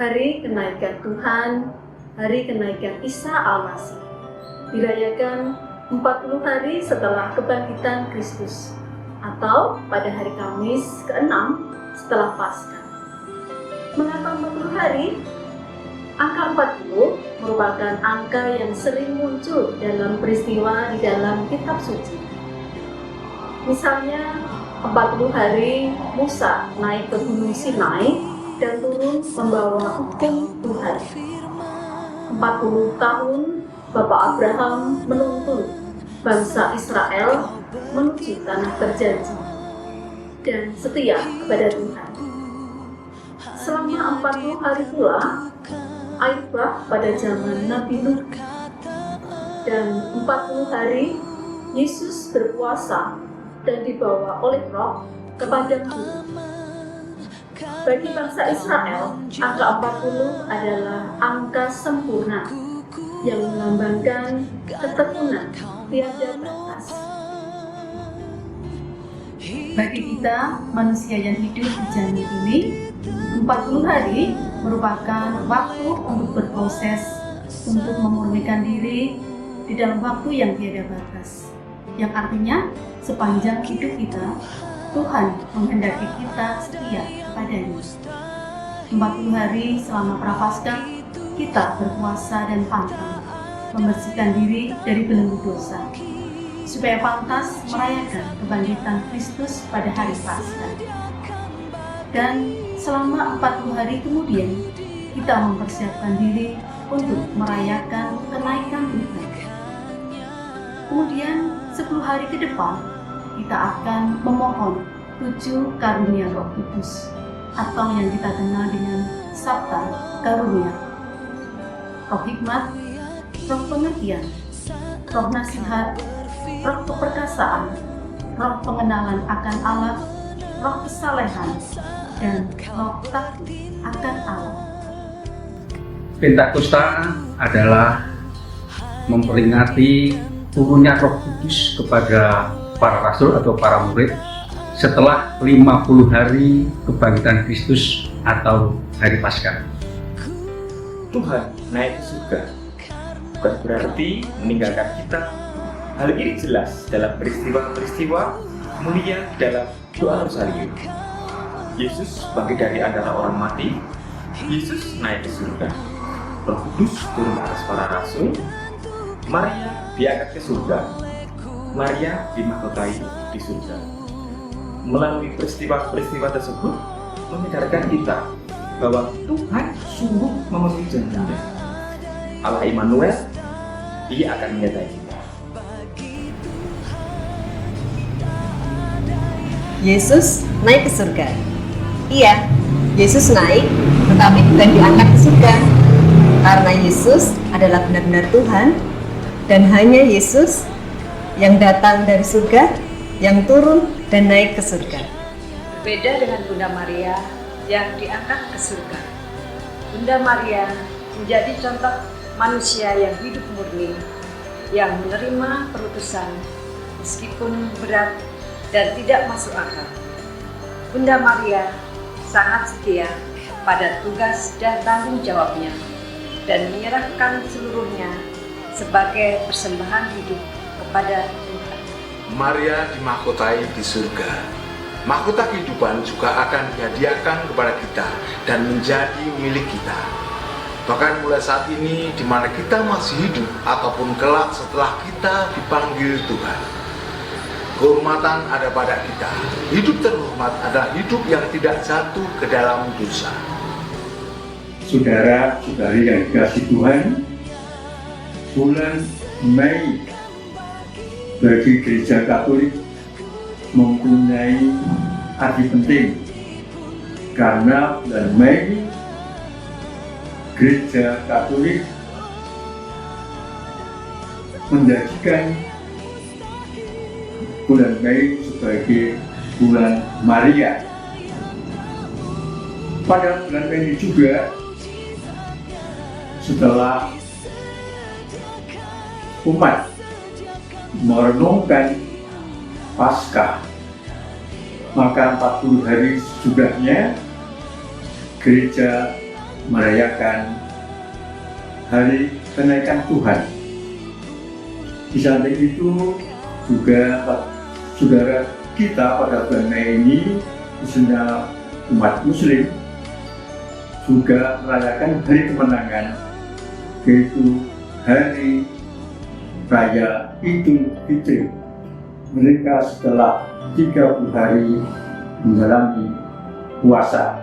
Hari kenaikan Tuhan, hari kenaikan Isa Al-Masih, dirayakan 40 hari setelah kebangkitan Kristus, atau pada hari Kamis ke-6 setelah Paskah. Mengapa 40 hari? Angka 40 merupakan angka yang sering muncul dalam peristiwa di dalam kitab suci. Misalnya, 40 hari Musa naik ke Gunung Sinai dan turun membawa hukum Tuhan. 40 tahun Bapak Abraham menuntun bangsa Israel menuju tanah terjanji dan setia kepada Tuhan. Selama 40 hari pula air bah pada zaman Nabi Nuh, dan 40 hari Yesus berpuasa dan dibawa oleh Roh ke padang gurun. Bagi bangsa Israel, angka 40 adalah angka sempurna yang melambangkan ketekunan tiada batas. Bagi kita, manusia yang hidup di zaman ini, 40 hari merupakan waktu untuk berproses, untuk memurnikan diri di dalam waktu yang tiada batas. Yang artinya, sepanjang hidup kita, Tuhan menghendaki kita setia kepadanya. 40 hari selama Prapaskah, kita berpuasa dan pantang, membersihkan diri dari belenggu dosa, supaya pantas merayakan kebangkitan Kristus pada hari Paskah. Dan selama 40 hari kemudian, kita mempersiapkan diri untuk merayakan kenaikan Tuhan. Kemudian 10 hari ke depan, kita akan memohon 7 karunia Roh Kudus, atau yang kita kenal dengan Sabta Karunia. Roh hikmat, roh pengertian, roh nasihat, roh keperkasaan, roh pengenalan akan Allah, roh kesalehan, dan roh takut akan Allah. Pentakosta adalah memperingati turunnya Roh Kudus kepada para rasul atau para murid setelah 50 hari kebangkitan Kristus atau hari Paskah. Tuhan naik ke surga bukan berarti meninggalkan kita. Hal ini jelas dalam peristiwa-peristiwa mulia dalam doa Rosalium. Yesus bangkit dari antara orang mati, Yesus naik ke surga, Roh Kudus turun atas para rasul, Maria diangkat ke surga, Maria dimahkotai di surga. Melalui peristiwa-peristiwa tersebut menyadarkan kita bahwa Tuhan sungguh memenuhi janjinya. Allah Immanuel, Dia akan menyertai kita. Yesus naik ke surga. Iya, Yesus naik, tetapi bukan diangkat ke surga. Karena Yesus adalah benar-benar Tuhan, dan hanya Yesus yang datang dari surga, yang turun dan naik ke surga. Berbeda dengan Bunda Maria yang diangkat ke surga. Bunda Maria menjadi contoh manusia yang hidup murni, yang menerima perutusan meskipun berat dan tidak masuk akal. Bunda Maria sangat setia pada tugas dan tanggung jawabnya dan menyerahkan seluruhnya sebagai persembahan hidup kepada Tuhan. Maria dimahkotai di surga. Mahkota kehidupan juga akan dihadiahkan kepada kita dan menjadi milik kita. Bahkan mulai saat ini di mana kita masih hidup ataupun kelak setelah kita dipanggil Tuhan. Kehormatan ada pada kita. Hidup terhormat adalah hidup yang tidak jatuh ke dalam dosa. Saudara-saudari yang dikasihi Tuhan, bulan Mei bagi Gereja Katolik mempunyai arti penting, karena bulan Mei Gereja Katolik menjadikan bulan Mei sebagai bulan Maria. Pada bulan Mei ini juga, setelah umat merenungkan Paskah, maka 40 hari sesudahnya gereja merayakan hari kenaikan Tuhan. Di samping itu juga saudara kita pada bulan Mei ini, khususnya umat Muslim, juga merayakan hari kemenangan, yaitu hari Raya Idul Fitri. Mereka setelah 30 hari menjalani puasa.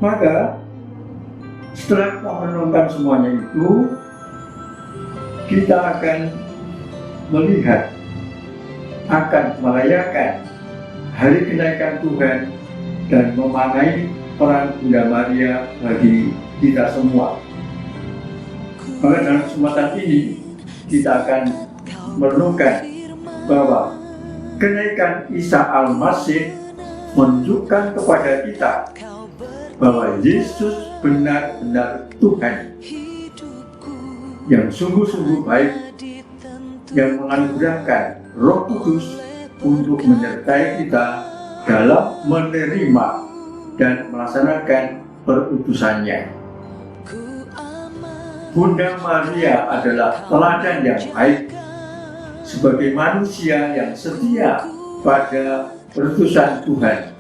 Maka setelah kita merenungkan semuanya itu, kita akan melihat, akan merayakan hari kenaikan Tuhan dan memaknai peran Bunda Maria bagi kita semua. Maka dalam kesempatan ini kita akan merenungkan bahwa kenaikan Isa Al-Masih menunjukkan kepada kita bahwa Yesus benar-benar Tuhan yang sungguh-sungguh baik, yang menganugerahkan Roh Kudus untuk menyertai kita dalam menerima dan melaksanakan perutusannya. Bunda Maria adalah teladan yang baik sebagai manusia yang setia pada perutusan Tuhan,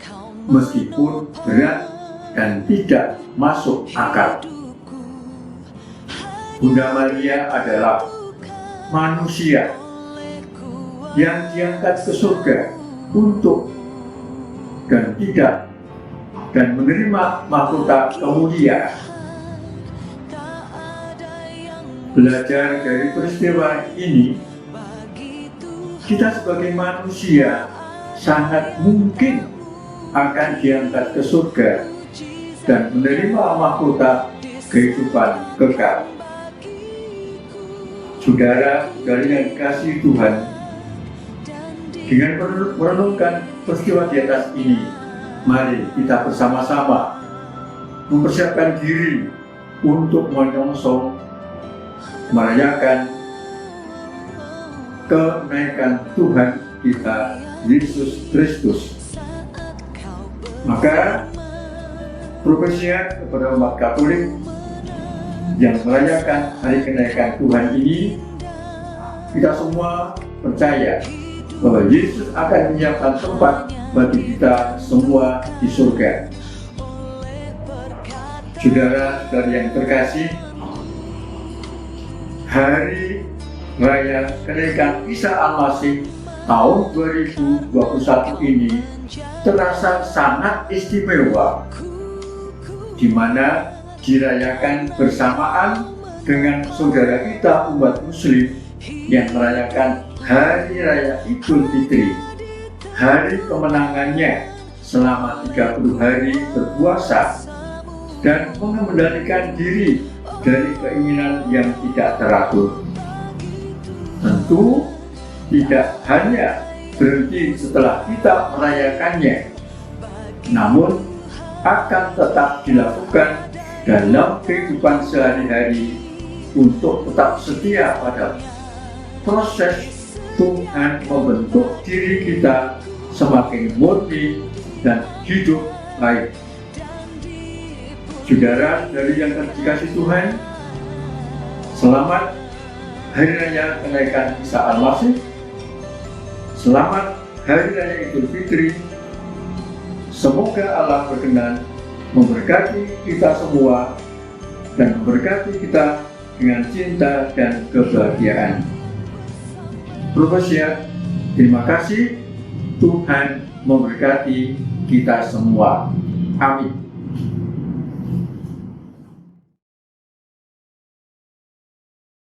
meskipun berat dan tidak masuk akal. Bunda Maria adalah manusia yang diangkat ke surga untuk dan tidak dan menerima mahkota kemuliaan. Belajar dari peristiwa ini, kita sebagai manusia sangat mungkin akan diangkat ke surga dan menerima mahkota kehidupan kekal. Saudara-saudari yang dikasihi Tuhan, dengan merenungkan peristiwa di atas ini, mari kita bersama-sama mempersiapkan diri untuk menyongsong merayakan kenaikan Tuhan kita Yesus Kristus. Maka profesiat kepada umat Katolik yang merayakan hari kenaikan Tuhan ini, kita semua percaya bahwa Yesus akan menyiapkan tempat bagi kita semua di surga. Saudara-saudari yang terkasih, hari Raya Kenaikan Isa Al-Masih tahun 2021 ini terasa sangat istimewa, di mana dirayakan bersamaan dengan saudara kita umat Muslim yang merayakan Hari Raya Idul Fitri, hari kemenangannya selama 30 hari berpuasa dan mengendalikan diri dari keinginan yang tidak teratur. Tentu tidak hanya berhenti setelah kita merayakannya, namun akan tetap dilakukan dalam kehidupan sehari-hari untuk tetap setia pada proses Tuhan membentuk diri kita semakin murni dan hidup baik. Saudara-saudari yang dikasihi Tuhan, selamat Hari Raya Kenaikan Isa Al-Masih, selamat Hari Raya Idul Fitri. Semoga Allah berkenan memberkati kita semua dan memberkati kita dengan cinta dan kebahagiaan. Profesiat, terima kasih. Tuhan memberkati kita semua. Amin.